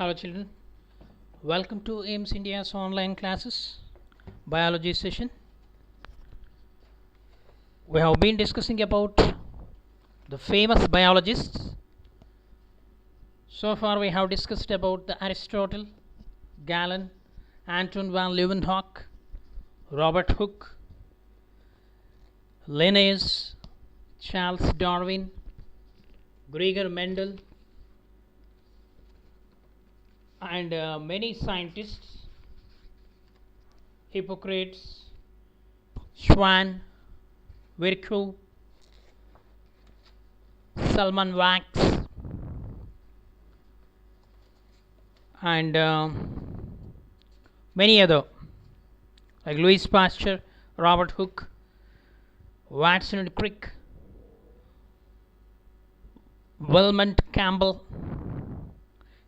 Hello children, welcome to AIMS India's online classes biology session. We have been discussing about the famous biologists. So far we have discussed about the Aristotle, Galen, Anton van Leeuwenhoek, Robert Hooke, Linnaeus, Charles Darwin, Gregor Mendel, and many scientists, Hippocrates, Schwann, Virchow, Salman Wax, and many other like Louis Pasteur, Robert Hooke, Watson and Crick, Wilmot Campbell,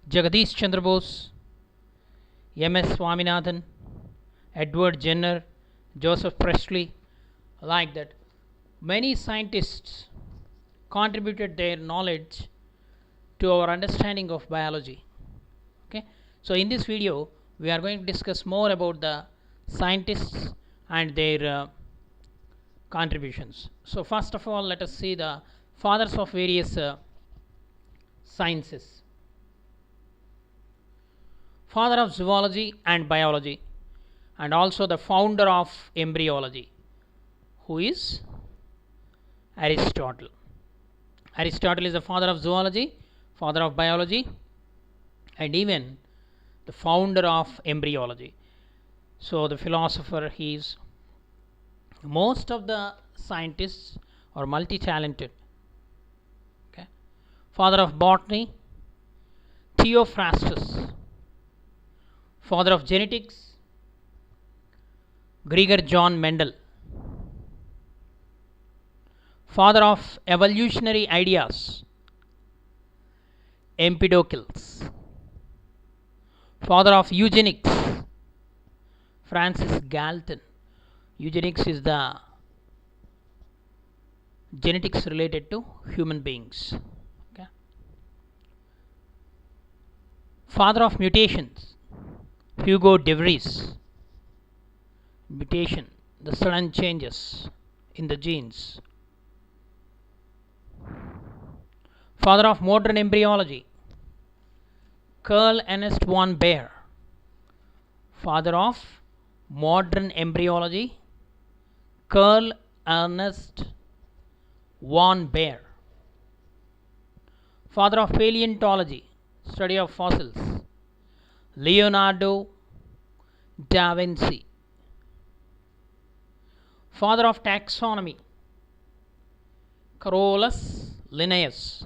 Jagadish Chandra Bose, M.S. Swaminathan, Edward Jenner, Joseph Priestley, like that. Many scientists contributed their knowledge to our understanding of biology. Okay, so in this video we are going to discuss more about the scientists and their contributions. So first of all, let us see the fathers of various sciences. Father of zoology and biology, and also the founder of embryology, who is Aristotle. Aristotle is the father of zoology, father of biology, and even the founder of embryology. So the philosopher, he is. Most of the scientists are multi-talented. Okay. Father of botany, Theophrastus. Father of genetics, Gregor John Mendel. Father of evolutionary ideas, Empedocles. Father of eugenics, Francis Galton. Eugenics is the genetics related to human beings. Okay. Father of mutations, Hugo de Vries. Mutation, the sudden changes in the genes. Father of modern embryology, Carl Ernst von Baer. Father of modern embryology, Carl Ernst von Baer. Father of paleontology, study of fossils, Leonardo da Vinci. Father of taxonomy, Carolus Linnaeus.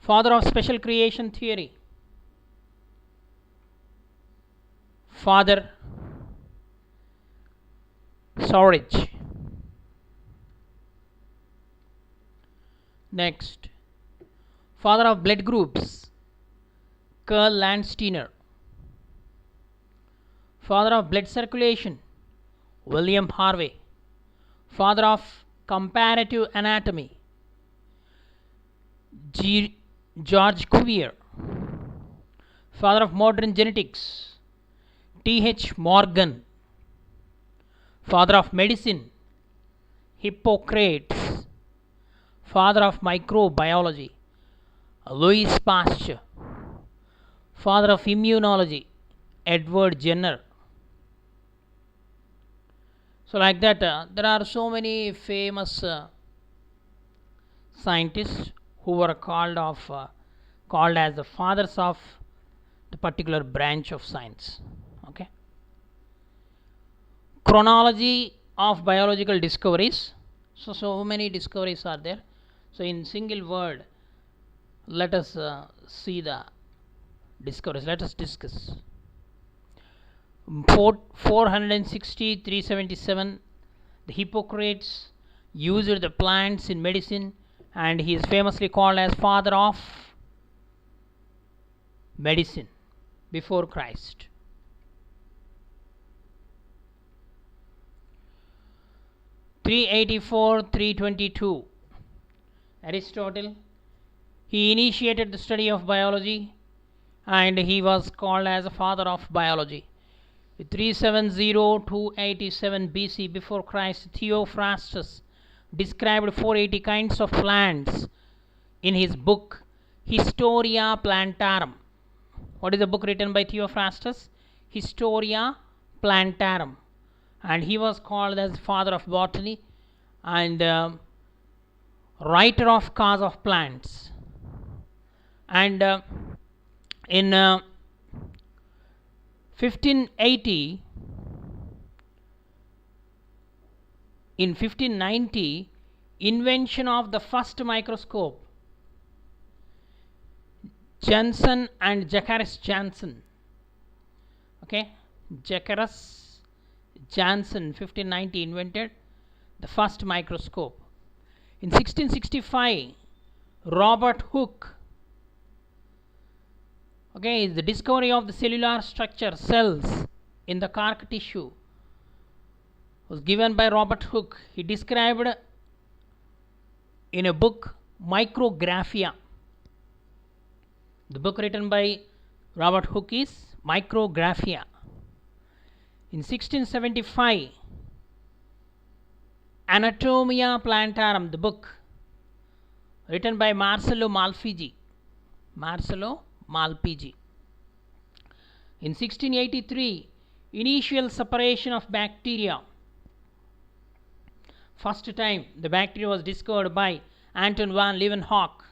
Father of special creation theory, Father Sawridge. Next, father of blood groups, Karl Landsteiner. Father of blood circulation, William Harvey. Father of comparative anatomy, George Cuvier. Father of modern genetics, T.H. Morgan. Father of medicine, Hippocrates. Father of microbiology, Louis Pasteur. Father of immunology, Edward Jenner. So like that, there are so many famous scientists who were called as the fathers of the particular branch of science. Okay. Chronology of biological discoveries. So many discoveries are there. So in single word, let us see the discoveries. Let us discuss. 460 377, the Hippocrates used the plants in medicine, and he is famously called as father of medicine before Christ. (384 322), Aristotle, he initiated the study of biology and he was called as a father of biology. 370-287 BC before Christ, Theophrastus described 480 kinds of plants in his book Historia Plantarum. What is the book written by Theophrastus? Historia Plantarum. And he was called as father of botany and writer of cause of plants. And in 1580, in 1590, invention of the first microscope. Janssen and Jacques Janssen. Okay, Jacques Janssen, 1590, invented the first microscope. In 1665, Robert Hooke. Okay, the discovery of the cellular structure cells in the cork tissue was given by Robert Hooke. He described in a book Micrographia. The book written by Robert Hooke is Micrographia. In 1675, Anatomia Plantarum, the book written by Marcello Malpighi. In 1683, initial separation of bacteria. First time the bacteria was discovered by Anton van Leeuwenhoek,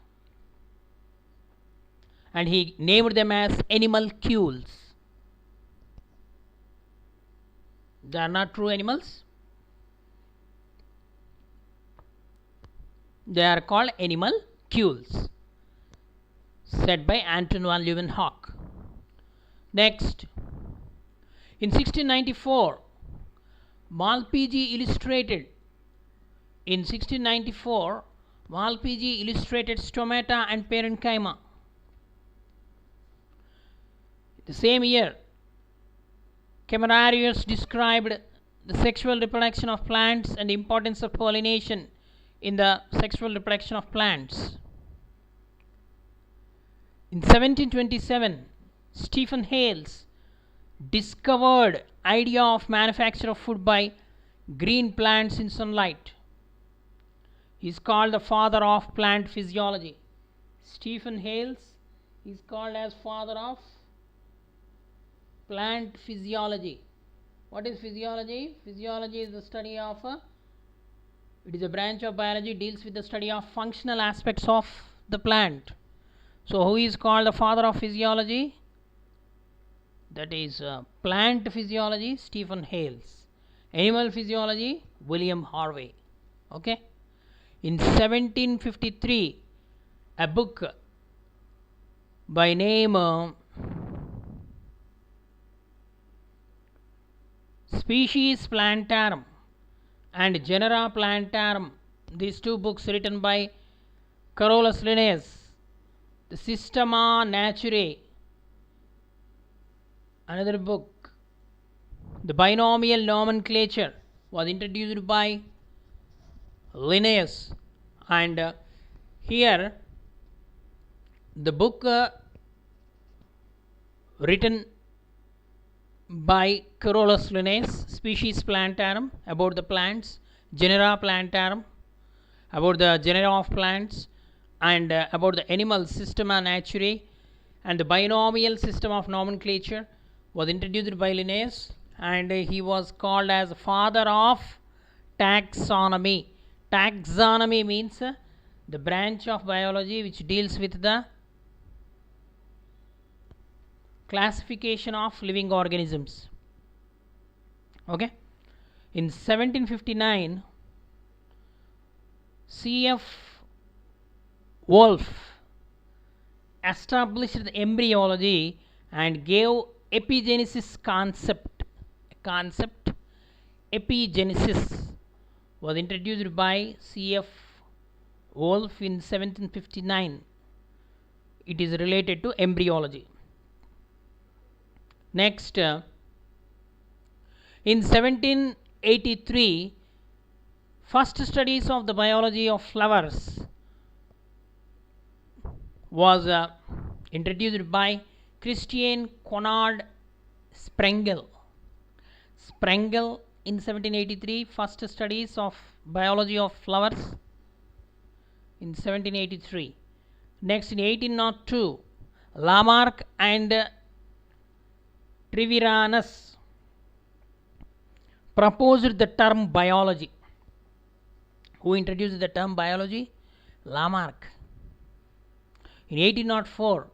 and he named them as animalcules. They are not true animals. They are called animalcules, said by Anton van Leeuwenhoek. Next, in 1694, Malpighi illustrated. In 1694, Malpighi illustrated Stomata and Parenchyma. The same year, Camerarius described the sexual reproduction of plants and the importance of pollination in the sexual reproduction of plants. In 1727, Stephen Hales discovered idea of manufacture of food by green plants in sunlight. He is called the father of plant physiology. Stephen Hales is called as father of plant physiology. What is physiology? Physiology is the study of it is a branch of biology, deals with the study of functional aspects of the plant. So who is called the father of physiology? That is plant physiology, Stephen Hales. Animal physiology, William Harvey. Okay. In 1753, a book by name Species Plantarum and Genera Plantarum, these two books written by Carolus Linnaeus, the Systema Naturae, another book, the binomial nomenclature was introduced by Linnaeus, and here the book written by Carolus Linnaeus, Species Plantarum, about the plants, Genera Plantarum, about the genera of plants, and about the animal Systema Naturae, and the binomial system of nomenclature was introduced by Linnaeus, and he was called as father of taxonomy. Taxonomy means the branch of biology which deals with the classification of living organisms. Okay. In 1759, C.F. Wolf established the embryology and gave epigenesis concept. Epigenesis was introduced by C.F. Wolf in 1759. It is related to embryology. Next, in 1783, first studies of the biology of flowers was introduced by Christian Konrad Sprengel. Sprengel in 1783, first studies of biology of flowers in 1783. Next in 1802, Lamarck and Treviranus proposed the term biology. Who introduced the term biology? Lamarck. In 1804,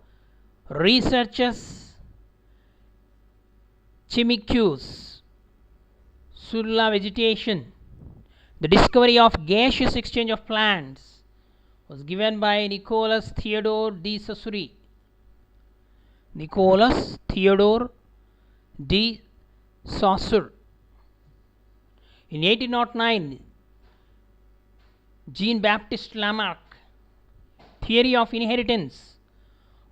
researchers Chimicus, Sulla vegetation, the discovery of gaseous exchange of plants was given by Nicholas Theodore de Saussure. Nicholas Theodore de Saussure. In 1809, Jean-Baptiste Lamarck, theory of inheritance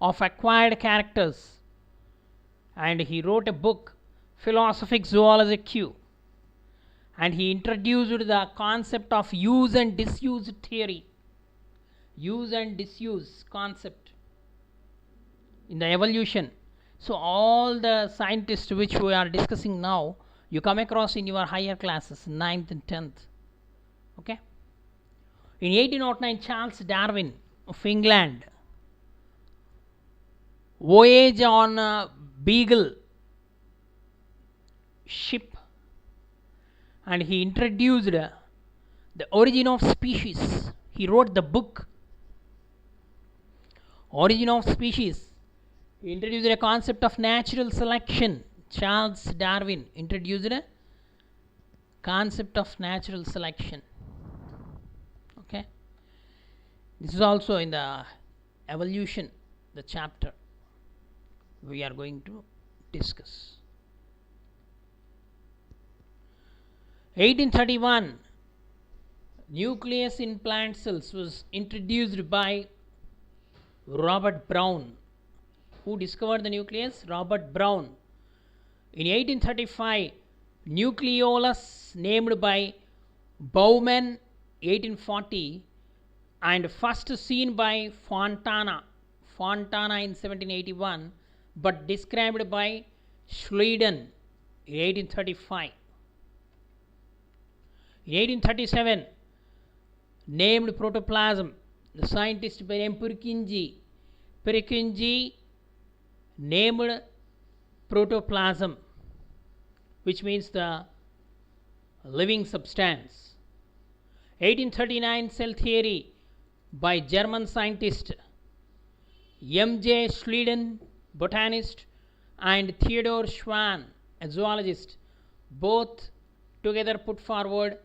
of acquired characters, and he wrote a book, Philosophic Zoology Q, and he introduced the concept of use and disuse theory, use and disuse concept in the evolution. So all the scientists which we are discussing now, you come across in your higher classes, 9th and 10th. Okay. In 1809, Charles Darwin of England, voyage on a Beagle ship, and he introduced the origin of species. He wrote the book Origin of Species. He introduced a concept of natural selection. Charles Darwin introduced a concept of natural selection. Okay, this is also in the evolution, the chapter we are going to discuss. 1831, nucleus in plant cells was introduced by Robert Brown. Who discovered the nucleus? Robert Brown. In 1835, nucleolus named by Bowman, 1840, and first seen by Fontana in 1781, but described by Schleiden in 1835. In 1837, named protoplasm, the scientist by name Purkinje named protoplasm, which means the living substance. 1839, cell theory by German scientist M.J. Schleiden, botanist, and Theodor Schwann, a zoologist, both together put forward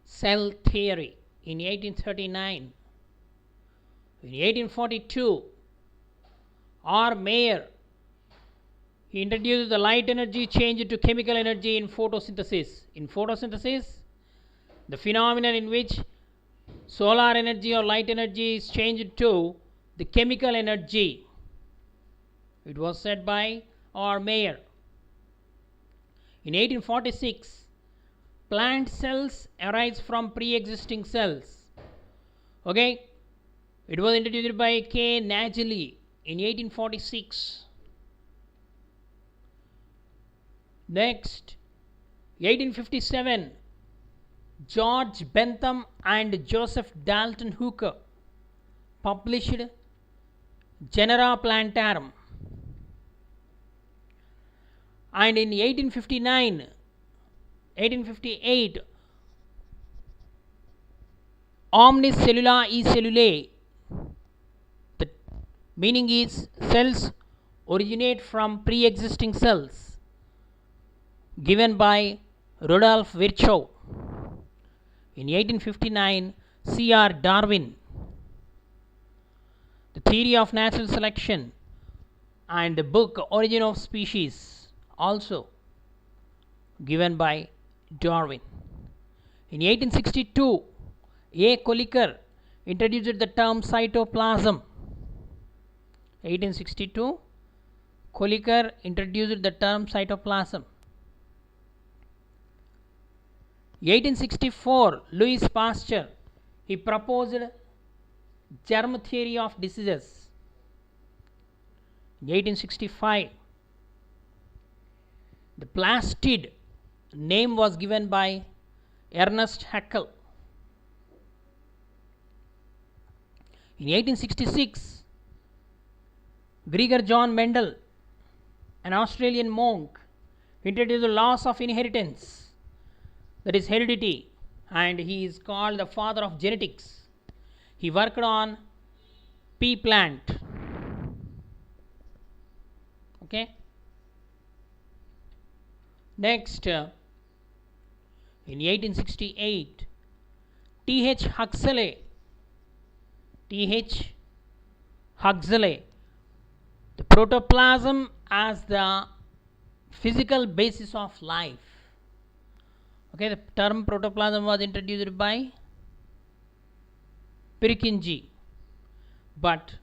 cell theory in 1839. In 1842, R. Mayer, he introduced the light energy change to chemical energy in photosynthesis. In photosynthesis, the phenomenon in which solar energy or light energy is changed to the chemical energy. It was said by R. Mayer. In 1846, plant cells arise from pre-existing cells. Okay, it was introduced by K. Nageli in 1846. Next, 1857, George Bentham and Joseph Dalton Hooker published Genera Plantarum. And in 1858, Omnis Cellula e Cellulae, the meaning is cells originate from pre-existing cells, given by Rudolf Virchow. In 1859, C.R. Darwin, the theory of natural selection, and the book Origin of Species, also given by Darwin. In 1862, A. Kolliker introduced the term cytoplasm. 1862, Kolliker introduced the term cytoplasm. 1864, Louis Pasteur, he proposed germ theory of diseases. In 1865, the plastid name was given by Ernest Haeckel. In 1866, Gregor John Mendel, an Australian monk, introduced the laws of inheritance, that is heredity, and he is called the father of genetics. He worked on pea plant. Okay. Next, in 1868, T.H. Huxley, the protoplasm as the physical basis of life. Okay, the term protoplasm was introduced by Purkinje, but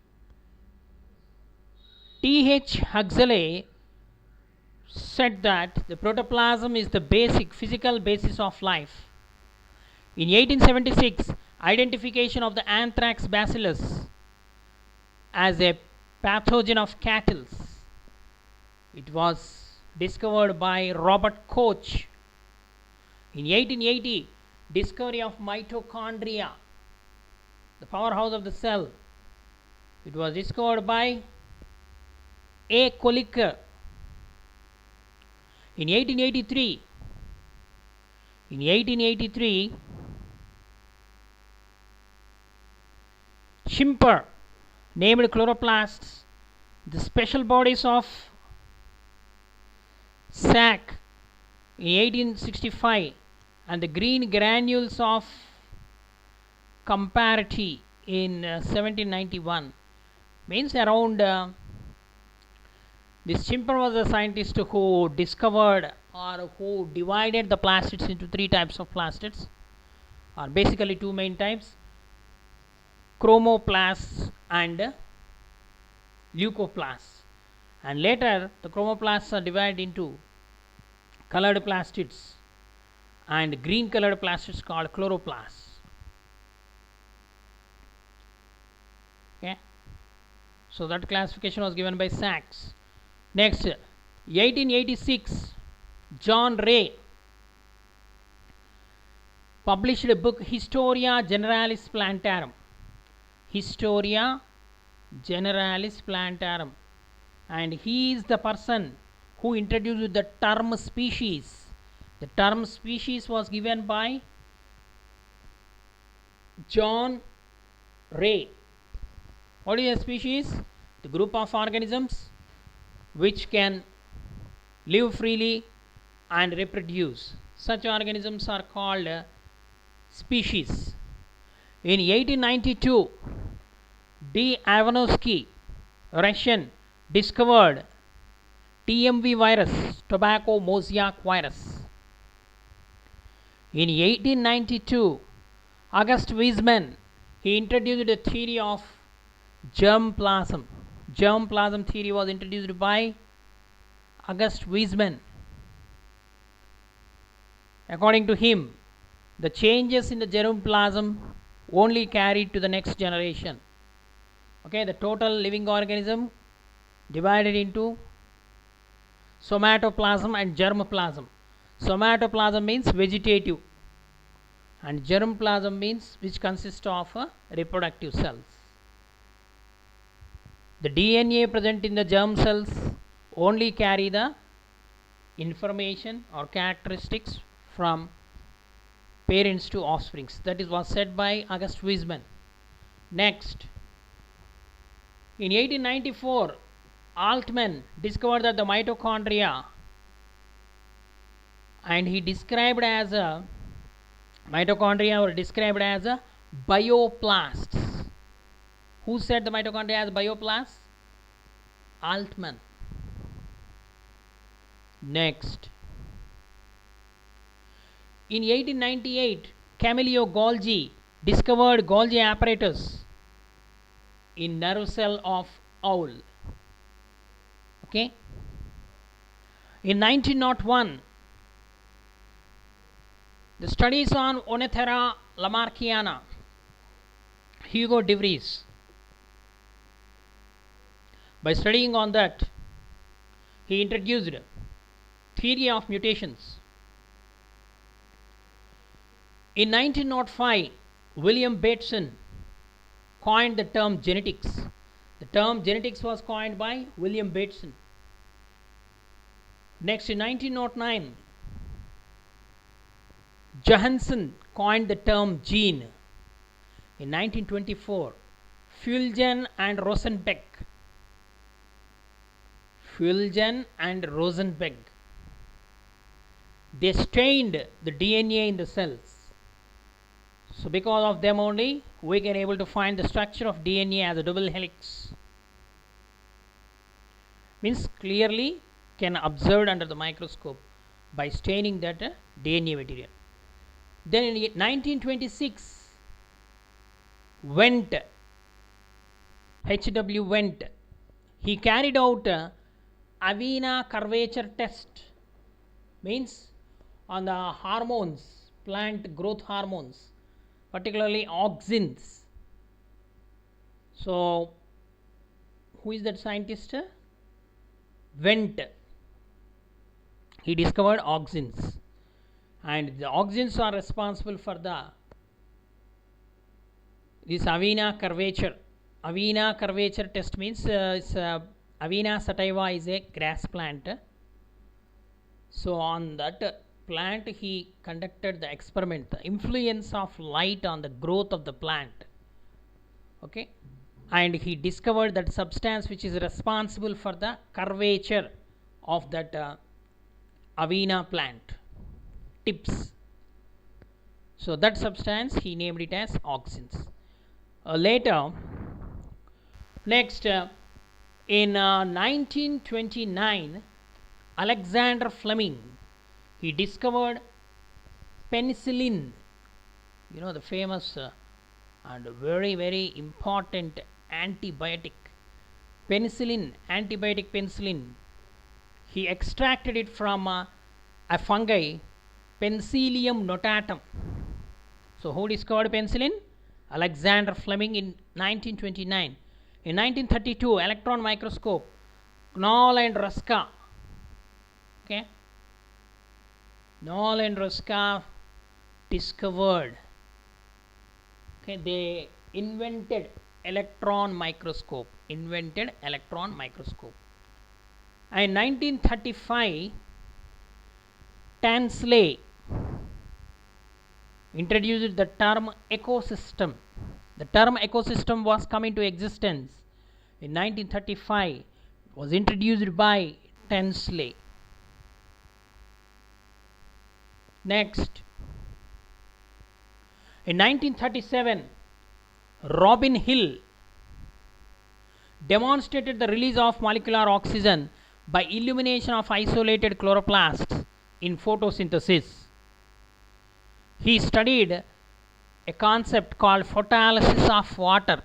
T.H. Huxley said that the protoplasm is the basic physical basis of life. In 1876, identification of the anthrax bacillus as a pathogen of cattle. It was discovered by Robert Koch. In 1880, discovery of mitochondria, the powerhouse of the cell. It was discovered by A. Kolliker. In 1883, Schimper named chloroplasts the special bodies of sac in 1865 and the green granules of Comparati in 1791. Means around this Schimper was a scientist who discovered or who divided the plastids into three types of plastids, or basically two main types: chromoplasts and leucoplasts. And later the chromoplasts are divided into colored plastids and green colored plastids called chloroplasts. Okay, so that classification was given by Sachs. Next, 1886, John Ray published a book, Historia Generalis Plantarum. Historia Generalis Plantarum, and he is the person who introduced the term species. The term species was given by John Ray. What is a species? The group of organisms which can live freely and reproduce. Such organisms are called species. In 1892, D. Ivanovsky, Russian, discovered TMV virus, tobacco mosaic virus. In 1892, August Weismann, he introduced the theory of germ plasm. Germ plasm theory was introduced by August Weismann. According to him, the changes in the germ plasm only carried to the next generation. Okay, the total living organism divided into somatoplasm and germplasm. Somatoplasm means vegetative, and germplasm means which consists of reproductive cells. The DNA present in the germ cells only carry the information or characteristics from parents to offsprings. That is was said by August Weismann. Next, in 1894, Altman discovered that the mitochondria, and he described as a mitochondria were described as a bioplasts. Who said the mitochondria as bioplasts? Altman. Next, in 1898, Camillo Golgi discovered Golgi apparatus in nerve cell of owl. Okay. In 1901, the studies on Ornithera lamarckiana, Hugo de Vries, By studying on that, he introduced theory of mutations. In 1905, William Bateson coined the term genetics. The term genetics was coined by William Bateson. Next, in 1909, Johansen coined the term gene. In 1924, Fulgen and Rosenbeck they stained the DNA in the cells. So because of them only we can able to find the structure of DNA as a double helix. Means clearly can observed under the microscope by staining that DNA material. Then in 1926, H.W. Wendt, he carried out Avena curvature test, means on the hormones, plant growth hormones, particularly auxins. So who is that scientist? Wendt. He discovered auxins, and the auxins are responsible for this Avena curvature. Avena curvature test means Avena sativa is a grass plant. So on that plant he conducted the experiment, the influence of light on the growth of the plant. Okay, and he discovered that substance which is responsible for the curvature of that Avena plant tips. So that substance he named it as auxins. Later, next in 1929, Alexander Fleming, he discovered penicillin, you know, the famous and very very important antibiotic, antibiotic penicillin. He extracted it from a fungi, Penicillium notatum. So who discovered penicillin? Alexander Fleming in 1929. In 1932, electron microscope, Knoll and Ruska. Okay, Knoll and Ruska discovered. Okay, they invented electron microscope. And in 1935, Tansley introduced the term ecosystem. The term ecosystem was come into existence in 1935. It was introduced by Tansley. Next, in 1937, Robin Hill demonstrated the release of molecular oxygen by illumination of isolated chloroplasts in photosynthesis. He studied a concept called photolysis of water,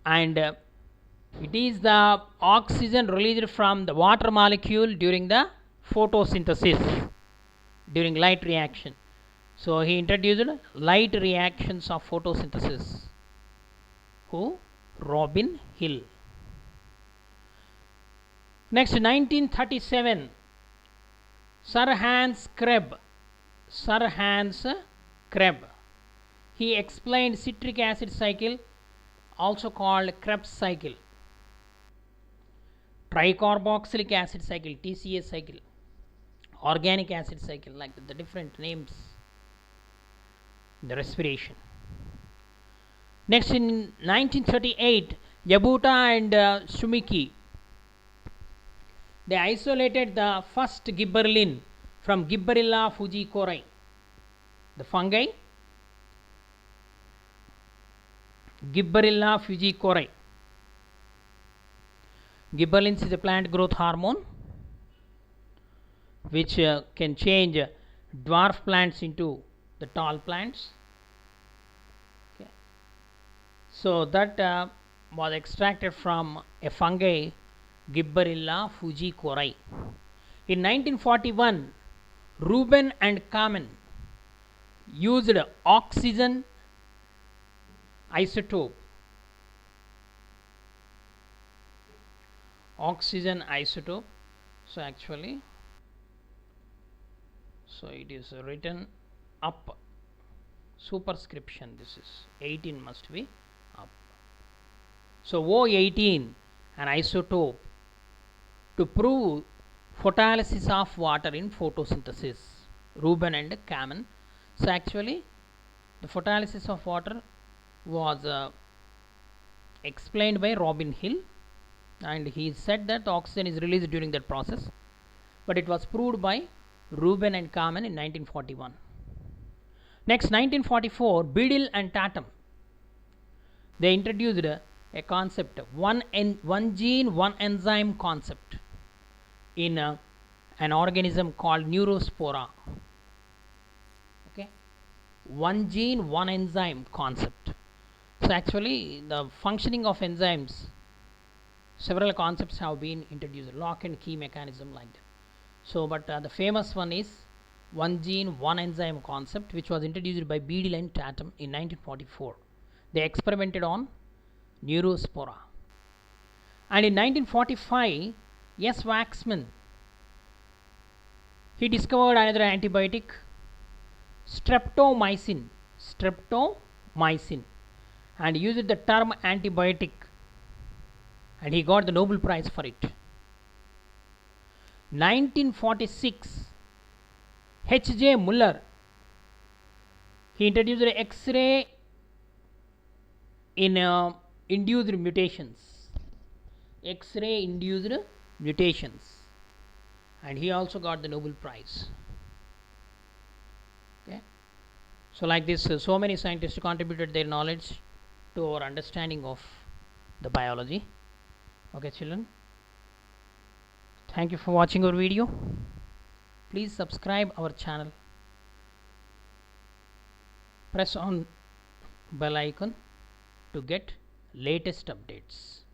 and it is the oxygen released from the water molecule during the photosynthesis, during light reaction. So he introduced light reactions of photosynthesis. Who? Robin Hill. Next, 1937, Sir Hans Krebs. He explained citric acid cycle, also called Krebs cycle, tricarboxylic acid cycle, TCA cycle, organic acid cycle, like the different names in the respiration. Next, in 1938, Yabuta and Shumiki, they isolated the first gibberellin from Gibberella fujikori, the fungi Gibberella fujikori. Gibberellins is a plant growth hormone which can change dwarf plants into the tall plants. Okay. So that was extracted from a fungi Gibberella fujikori. In 1941, Rubin and Kamen used oxygen isotope oxygen isotope. So actually, so it is written up, superscription, this is 18 must be up. So O18, an isotope to prove photolysis of water in photosynthesis, Rubin and Kamen. So actually the photolysis of water was explained by Robin Hill, and he said that oxygen is released during that process, but it was proved by Rubin and Kamen in 1941. Next, 1944, Beadle and Tatum, they introduced a concept, one gene, one enzyme concept in an organism called Neurospora. Okay, one gene, one enzyme concept. So actually, the functioning of enzymes, several concepts have been introduced, lock and key mechanism like that. So, but the famous one is one gene, one enzyme concept, which was introduced by Beadle and Tatum in 1944. They experimented on Neurospora. And in 1945, S. Waxman, he discovered another antibiotic, streptomycin, and used the term antibiotic, and he got the Nobel Prize for it. 1946, H.J. Muller, he introduced X-ray in induced mutations, X-ray induced mutations, and he also got the Nobel Prize. Okay, so like this, so many scientists contributed their knowledge to our understanding of the biology. Okay, children, thank you for watching our video. Please subscribe our channel, press on bell icon to get latest updates.